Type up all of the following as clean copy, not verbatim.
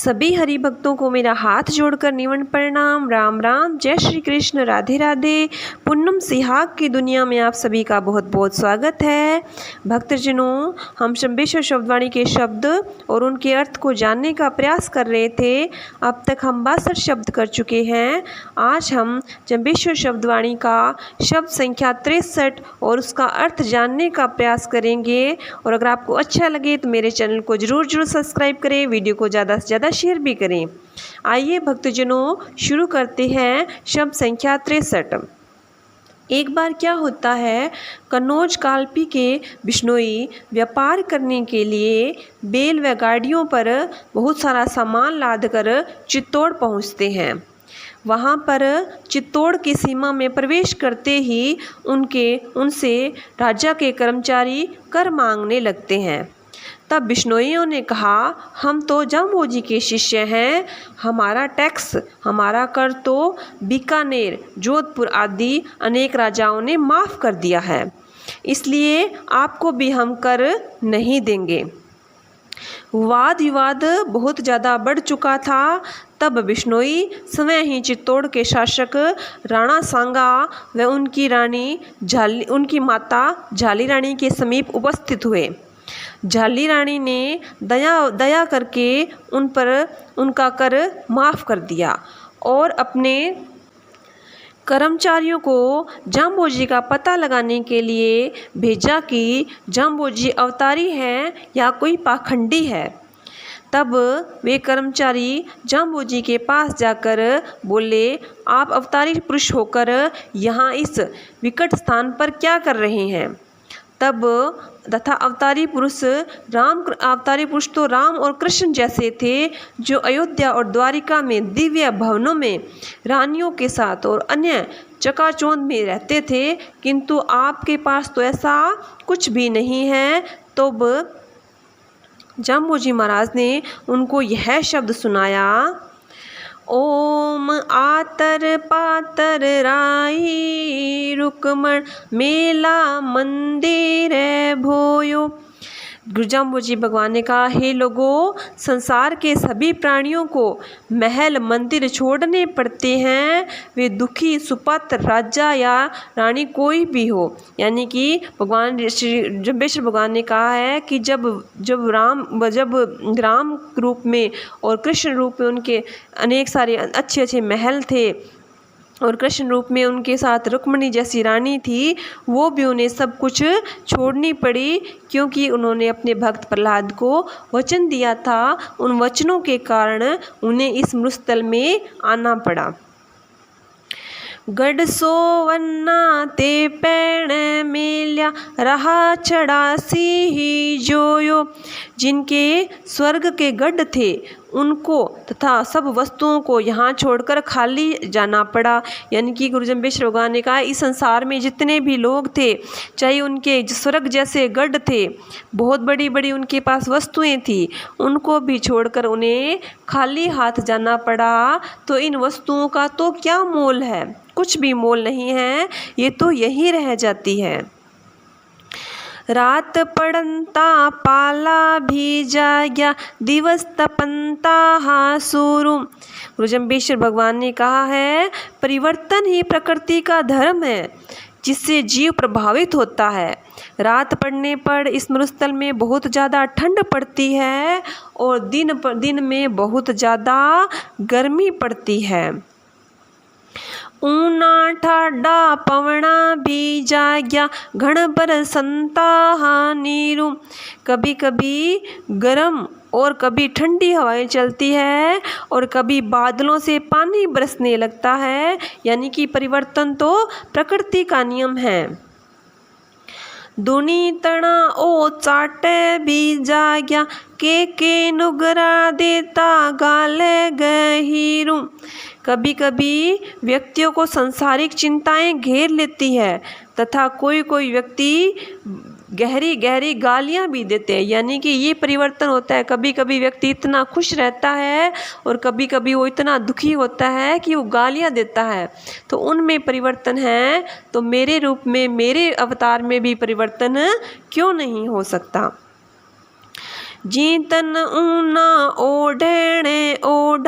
सभी हरि भक्तों को मेरा हाथ जोड़कर निवन प्रणाम। राम राम, जय श्री कृष्ण, राधे राधे। पूनम सिहाग की दुनिया में आप सभी का बहुत बहुत स्वागत है। भक्तजनों, हम शंबेश्वर शब्दवाणी के शब्द और उनके अर्थ को जानने का प्रयास कर रहे थे। अब तक हम 62 शब्द कर चुके हैं। आज हम शंबेश्वर शब्दवाणी का शब्द संख्या 63 और उसका अर्थ जानने का प्रयास करेंगे। और अगर आपको अच्छा लगे तो मेरे चैनल को ज़रूर सब्सक्राइब करें, वीडियो को ज़्यादा से ज़्यादा शेयर भी करें। आइए भक्तजनों, शुरू करते हैं शब्द संख्या 63। एक बार क्या होता है, कन्नौज कालपी के बिश्नोई व्यापार करने के लिए बैल व गाड़ियों पर बहुत सारा सामान लादकर चित्तौड़ पहुंचते हैं। वहां पर चित्तौड़ की सीमा में प्रवेश करते ही उनसे राजा के कर्मचारी कर मांगने लगते हैं। तब बिश्नोइयों ने कहा, हम तो जाम्बोजी के शिष्य हैं, हमारा टैक्स, हमारा कर तो बीकानेर, जोधपुर आदि अनेक राजाओं ने माफ़ कर दिया है, इसलिए आपको भी हम कर नहीं देंगे। वाद विवाद बहुत ज़्यादा बढ़ चुका था। तब बिश्नोई स्वयं ही चित्तौड़ के शासक राणा सांगा व उनकी माता झाली रानी के समीप उपस्थित हुए। झाली रानी ने दया करके उन पर उनका कर माफ़ कर दिया और अपने कर्मचारियों को जाम्बोजी का पता लगाने के लिए भेजा कि जाम्बोजी अवतारी है या कोई पाखंडी है। तब वे कर्मचारी जाम्बोजी के पास जाकर बोले, आप अवतारी पुरुष होकर यहाँ इस विकट स्थान पर क्या कर रहे हैं। तब तथा अवतारी पुरुष तो राम और कृष्ण जैसे थे, जो अयोध्या और द्वारिका में दिव्य भवनों में रानियों के साथ और अन्य चकाचौंध में रहते थे, किंतु आपके पास तो ऐसा कुछ भी नहीं है। तो जाम्बोजी महाराज ने उनको यह शब्द सुनाया, ओम आतर पातर राई रुकमण मेला मंदिर भोयो। जाम्बोजी भगवान ने कहा, हे लोगों, संसार के सभी प्राणियों को महल मंदिर छोड़ने पड़ते हैं, वे दुखी सुपात्र राजा या रानी कोई भी हो। यानी कि भगवान श्री जम्बेश्वर भगवान ने कहा है कि जब राम रूप में और कृष्ण रूप में उनके अनेक सारे अच्छे अच्छे महल थे और कृष्ण रूप में उनके साथ रुक्मिणी जैसी रानी थी, वो भी उन्हें सब कुछ छोड़नी पड़ी, क्योंकि उन्होंने अपने भक्त प्रहलाद को वचन दिया था। उन वचनों के कारण उन्हें इस मरुस्थल में आना पड़ा। गढ़ सोवन्ना ते पैण मेल्या रहा चढ़ासी ही जोयो। जिनके स्वर्ग के गढ़ थे उनको तथा सब वस्तुओं को यहाँ छोड़कर खाली जाना पड़ा। यानी कि गुरु जम्बेश्वर भगवान ने कहा, इस संसार में जितने भी लोग थे, चाहे उनके स्वर्ग जैसे गढ़ थे, बहुत बड़ी बड़ी उनके पास वस्तुएं थी, उनको भी छोड़कर उन्हें खाली हाथ जाना पड़ा। तो इन वस्तुओं का तो क्या मोल है, कुछ भी मोल नहीं है, ये तो यही रह जाती है। रात पड़ंता पाला भी जाग्या, दिवस तपंता हासुरु। गुरु जम्बेश्वर भगवान ने कहा है, परिवर्तन ही प्रकृति का धर्म है, जिससे जीव प्रभावित होता है। रात पड़ने पर इस मरुस्थल में बहुत ज़्यादा ठंड पड़ती है और दिन में बहुत ज़्यादा गर्मी पड़ती है। ऊना ठाडा पवना भी जाग्या, घण बरसंता नीरू। कभी कभी गर्म और कभी ठंडी हवाएं चलती है और कभी बादलों से पानी बरसने लगता है। यानी कि परिवर्तन तो प्रकृति का नियम है। दुनी तना ओ चाटे भी जाग्या, के नुगरा देता गाले गहीरू। कभी कभी व्यक्तियों को सांसारिक चिंताएं घेर लेती है तथा कोई कोई व्यक्ति गहरी गहरी गालियां भी देते हैं। यानी कि ये परिवर्तन होता है। कभी कभी व्यक्ति इतना खुश रहता है और कभी कभी वो इतना दुखी होता है कि वो गालियां देता है। तो उनमें परिवर्तन है, तो मेरे रूप में, मेरे अवतार में भी परिवर्तन क्यों नहीं हो सकता। जीतन ऊना ओढ़ने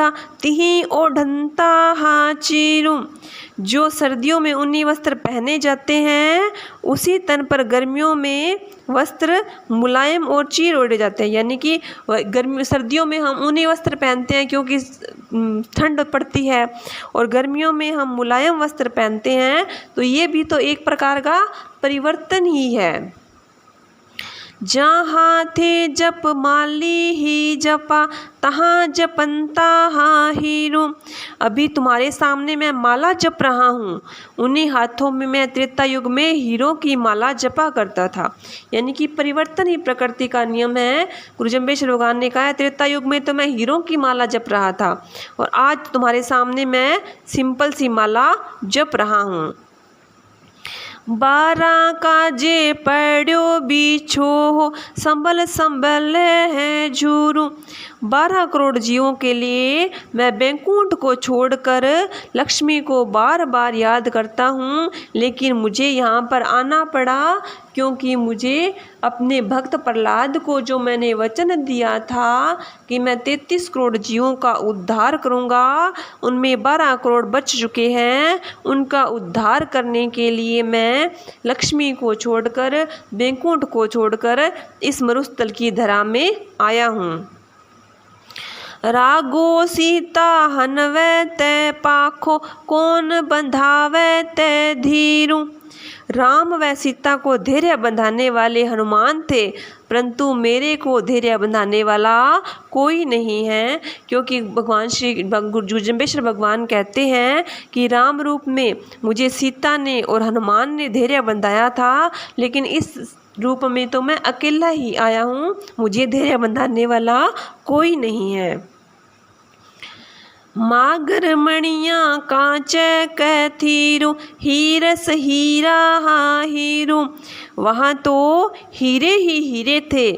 ओढ़ा तिहीं ओढ़ंता हा चीरू। जो सर्दियों में ऊनी वस्त्र पहने जाते हैं उसी तन पर गर्मियों में वस्त्र मुलायम और चीर ओढ़े जाते हैं। यानी कि सर्दियों में हम ऊनी वस्त्र पहनते हैं क्योंकि ठंड पड़ती है, और गर्मियों में हम मुलायम वस्त्र पहनते हैं। तो ये भी तो एक प्रकार का परिवर्तन ही है। जहाँ थे जप माली ही जपा तहाँ जपंता हा हीरू। अभी तुम्हारे सामने मैं माला जप रहा हूँ, उन्हीं हाथों में मैं त्रेता युग में हीरों की माला जपा करता था। यानी कि परिवर्तन ही प्रकृति का नियम है। गुरु जम्बेश्वर भगवान ने कहा है त्रेता युग में तो मैं हीरों की माला जप रहा था, और आज तुम्हारे सामने मैं सिंपल सी माला जप रहा हूँ। 12 काजे पड़ो बिछो हो संभल संभल है झूरू। 12 करोड़ जीवों के लिए मैं बैकुंठ को छोड़कर लक्ष्मी को बार बार याद करता हूँ, लेकिन मुझे यहाँ पर आना पड़ा क्योंकि मुझे अपने भक्त प्रहलाद को जो मैंने वचन दिया था कि मैं 33 करोड़ जीवों का उद्धार करूँगा, उनमें 12 करोड़ बच चुके हैं। उनका उद्धार करने के लिए मैं लक्ष्मी को छोड़कर, बैकुंठ को छोड़कर इस मरुस्थल की धरा में आया हूँ। रागो सीता हनवे तै पाखो कौन बंधावे तै धीरू। राम व सीता को धैर्य बंधाने वाले हनुमान थे, परंतु मेरे को धैर्य बंधाने वाला कोई नहीं है। क्योंकि भगवान श्री गुरु जम्बेश्वर भगवान कहते हैं कि राम रूप में मुझे सीता ने और हनुमान ने धैर्य बंधाया था, लेकिन इस रूप में तो मैं अकेला ही आया हूँ, मुझे धैर्य बंधाने वाला कोई नहीं है। मागर मणिया कांचे कैथीरू हीरस हीरा हा हीरू। वहाँ तो हीरे ही हीरे थे,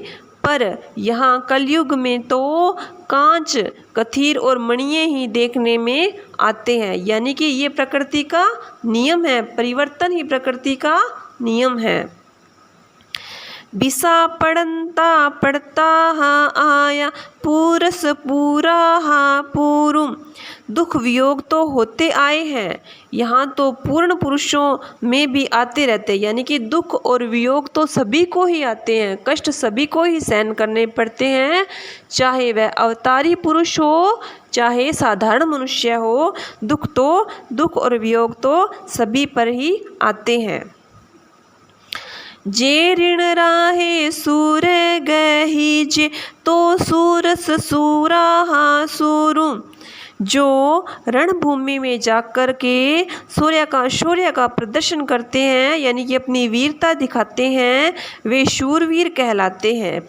पर यहाँ कलयुग में तो कांच कथीर और मणिये ही देखने में आते हैं। यानी कि ये प्रकृति का नियम है, परिवर्तन ही प्रकृति का नियम है। बिसा पड़ंता पड़ता हा आया पूरस पूरा हा पूरू। दुख वियोग तो होते आए हैं, यहाँ तो पूर्ण पुरुषों में भी आते रहते हैं। यानी कि दुख और वियोग तो सभी को ही आते हैं, कष्ट सभी को ही सहन करने पड़ते हैं, चाहे वह अवतारी पुरुष हो चाहे साधारण मनुष्य हो। दुख और वियोग तो सभी पर ही आते हैं। जे ऋण राहे सूर गही जे तो सूरस सूरा हा सूरू। जो रणभूमि में जाकर के शौर्य का प्रदर्शन करते हैं, यानी कि अपनी वीरता दिखाते हैं, वे शूरवीर कहलाते हैं।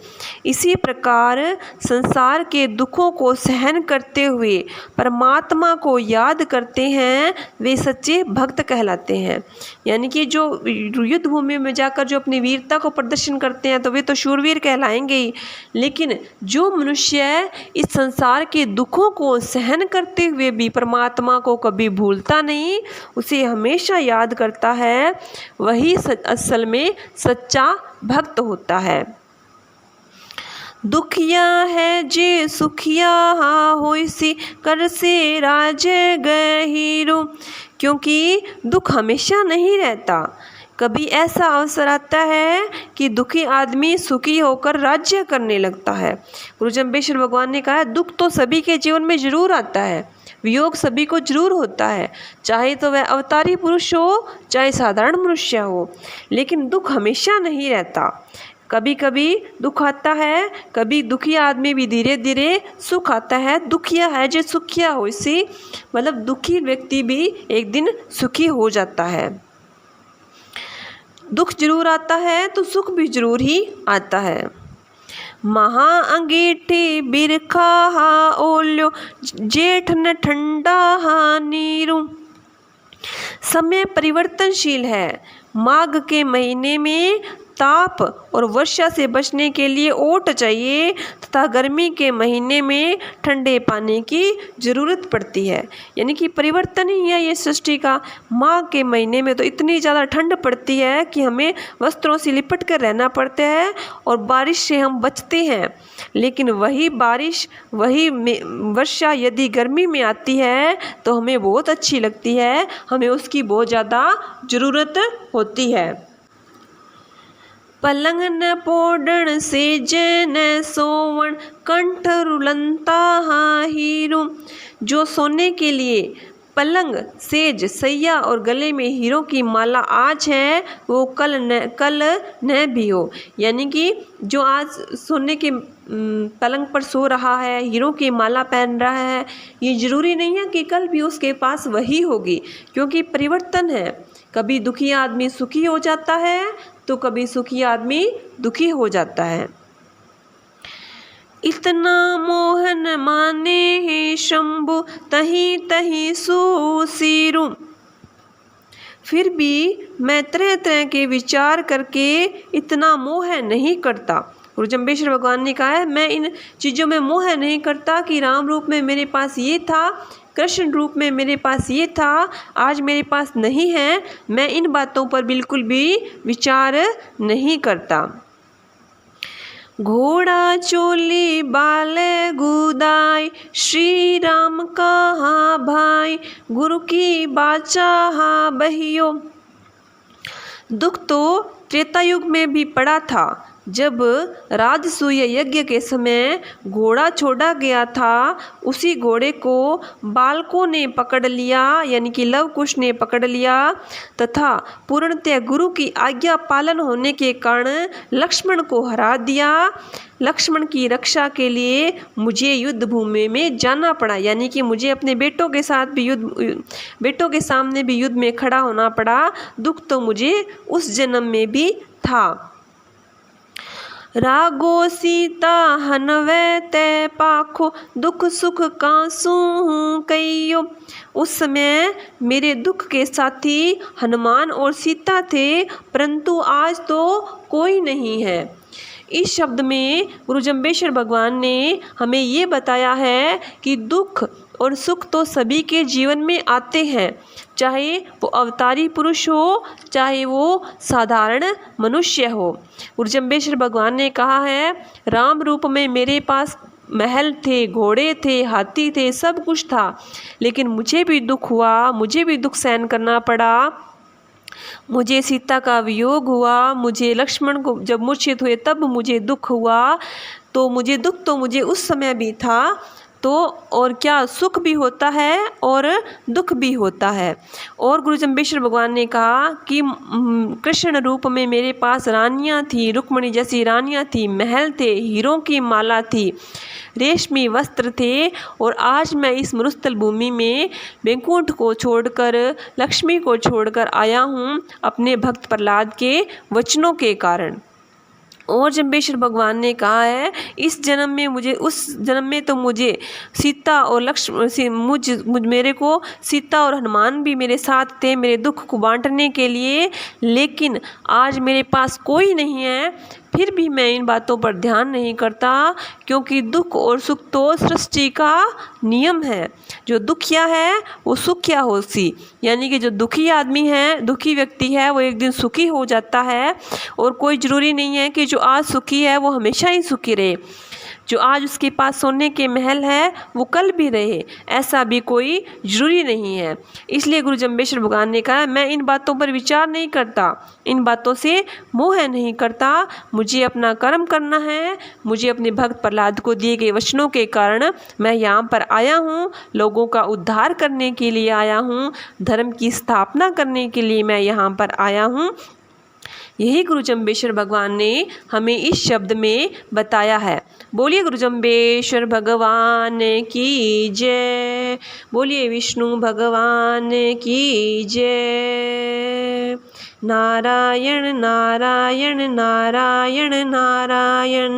इसी प्रकार संसार के दुखों को सहन करते हुए परमात्मा को याद करते हैं, वे सच्चे भक्त कहलाते हैं। यानी कि जो युद्ध भूमि में जाकर जो अपनी वीरता को प्रदर्शन करते हैं तो वे तो शूरवीर कहलाएंगे ही, लेकिन जो मनुष्य इस संसार के दुखों को सहन करते हुए भी परमात्मा को कभी भूलता नहीं, उसे हमेशा याद करता है, वही असल में सच्चा भक्त होता है। दुखिया है जे सुखिया हा होइसी कर से राजे गहीरू। क्योंकि दुख हमेशा नहीं रहता, कभी ऐसा अवसर आता है कि दुखी आदमी सुखी होकर राज्य करने लगता है। गुरु जम्बेश्वर भगवान ने कहा है दुख तो सभी के जीवन में जरूर आता है, वियोग सभी को जरूर होता है, चाहे तो वह अवतारी पुरुष हो चाहे साधारण मनुष्य हो, लेकिन दुख हमेशा नहीं रहता। कभी कभी दुख आता है, कभी दुखी आदमी भी धीरे धीरे सुख आता है। दुखिया है जो सुखिया हो, इसी मतलब दुखी व्यक्ति भी एक दिन सुखी हो जाता है। दुख जरूर आता है तो सुख भी जरूर ही आता है। महा अंगीठी बिरखा हा ओल्यो जेठ न ठंडा हा नीरू। समय परिवर्तनशील है। माघ के महीने में ताप और वर्षा से बचने के लिए ओट चाहिए तथा गर्मी के महीने में ठंडे पानी की ज़रूरत पड़ती है। यानी कि परिवर्तन ही है ये सृष्टि का। माघ के महीने में तो इतनी ज़्यादा ठंड पड़ती है कि हमें वस्त्रों से लिपट कर रहना पड़ता है और बारिश से हम बचते हैं। लेकिन वही बारिश, वही वर्षा यदि गर्मी में आती है तो हमें बहुत अच्छी लगती है, हमें उसकी बहुत ज़्यादा ज़रूरत होती है। पलंग न पोडण सेज न सोवण कंठ रुलंता हीरू। जो सोने के लिए पलंग, सेज, सैया और गले में हीरों की माला आज है वो कल न भी हो। यानी कि जो आज सोने के पलंग पर सो रहा है, हीरों की माला पहन रहा है, ये ज़रूरी नहीं है कि कल भी उसके पास वही होगी, क्योंकि परिवर्तन है। कभी दुखी आदमी सुखी हो जाता है तो कभी सुखी आदमी दुखी हो जाता है। इतना मोहन माने है शंभु तही तही सुसीरु। फिर भी मैं तरह तरह के विचार करके इतना मोह नहीं करता। गुरु जम्बेश्वर भगवान ने कहा है मैं इन चीज़ों में मोह नहीं करता कि राम रूप में मेरे पास ये था, कृष्ण रूप में मेरे पास ये था, आज मेरे पास नहीं है। मैं इन बातों पर बिल्कुल भी विचार नहीं करता। घोड़ा चोली बाले गुदाई श्री राम कहा भाई गुरु की बाचा बहियो। दुख तो त्रेता युग में भी पड़ा था, जब राजसूय यज्ञ के समय घोड़ा छोड़ा गया था। उसी घोड़े को बालकों ने पकड़ लिया, यानी कि लव कुश ने पकड़ लिया, तथा पूर्णतः गुरु की आज्ञा पालन होने के कारण लक्ष्मण को हरा दिया। लक्ष्मण की रक्षा के लिए मुझे युद्ध भूमि में जाना पड़ा, यानी कि मुझे अपने बेटों के साथ भी बेटों के सामने भी युद्ध में खड़ा होना पड़ा। दुख तो मुझे उस जन्म में भी था। रागो सीता हनवे ते पाखो दुख सुख कांसू कइयो। उस समय मेरे दुख के साथी हनुमान और सीता थे, परंतु आज तो कोई नहीं है। इस शब्द में गुरु जम्बेश्वर भगवान ने हमें ये बताया है कि दुख और सुख तो सभी के जीवन में आते हैं, चाहे वो अवतारी पुरुष हो, चाहे वो साधारण मनुष्य हो। गुरु जम्बेश्वर भगवान ने कहा है राम रूप में मेरे पास महल थे, घोड़े थे, हाथी थे, सब कुछ था, लेकिन मुझे भी दुख हुआ, मुझे भी दुख सहन करना पड़ा। मुझे सीता का वियोग हुआ, मुझे लक्ष्मण को जब मूर्छित हुए तब मुझे दुख हुआ। तो मुझे दुख तो मुझे उस समय भी था, तो और क्या सुख भी होता है और दुख भी होता है। और गुरु जम्बेश्वर भगवान ने कहा कि कृष्ण रूप में मेरे पास रानियां थी, रुक्मणी जैसी रानियां थी, महल थे, हीरों की माला थी, रेशमी वस्त्र थे, और आज मैं इस मरुस्थल भूमि में वैकुंठ को छोड़कर, लक्ष्मी को छोड़कर आया हूँ अपने भक्त प्रहलाद के वचनों के कारण। और जम्बेश्वर भगवान ने कहा है इस जन्म में मुझे, उस जन्म में तो मुझे सीता और मेरे को सीता और हनुमान भी मेरे साथ थे मेरे दुख को बांटने के लिए, लेकिन आज मेरे पास कोई नहीं है। फिर भी मैं इन बातों पर ध्यान नहीं करता, क्योंकि दुख और सुख तो सृष्टि का नियम है। जो दुखिया है वो सुखिया होसी, यानी कि जो दुखी आदमी है, दुखी व्यक्ति है, वो एक दिन सुखी हो जाता है। और कोई ज़रूरी नहीं है कि जो आज सुखी है वो हमेशा ही सुखी रहे। जो आज उसके पास सोने के महल है वो कल भी रहे, ऐसा भी कोई ज़रूरी नहीं है। इसलिए गुरु जम्बेश्वर भगवान ने कहा मैं इन बातों पर विचार नहीं करता, इन बातों से मोह नहीं करता। मुझे अपना कर्म करना है, मुझे अपने भक्त प्रहलाद को दिए गए वचनों के कारण मैं यहाँ पर आया हूँ, लोगों का उद्धार करने के लिए आया हूँ, धर्म की स्थापना करने के लिए मैं यहाँ पर आया हूँ। यही गुरु जम्बेश्वर भगवान ने हमें इस शब्द में बताया है। बोलिए गुरु जम्बेश्वर भगवान की जय, बोलिए विष्णु भगवान की जय। नारायण नारायण नारायण नारायण।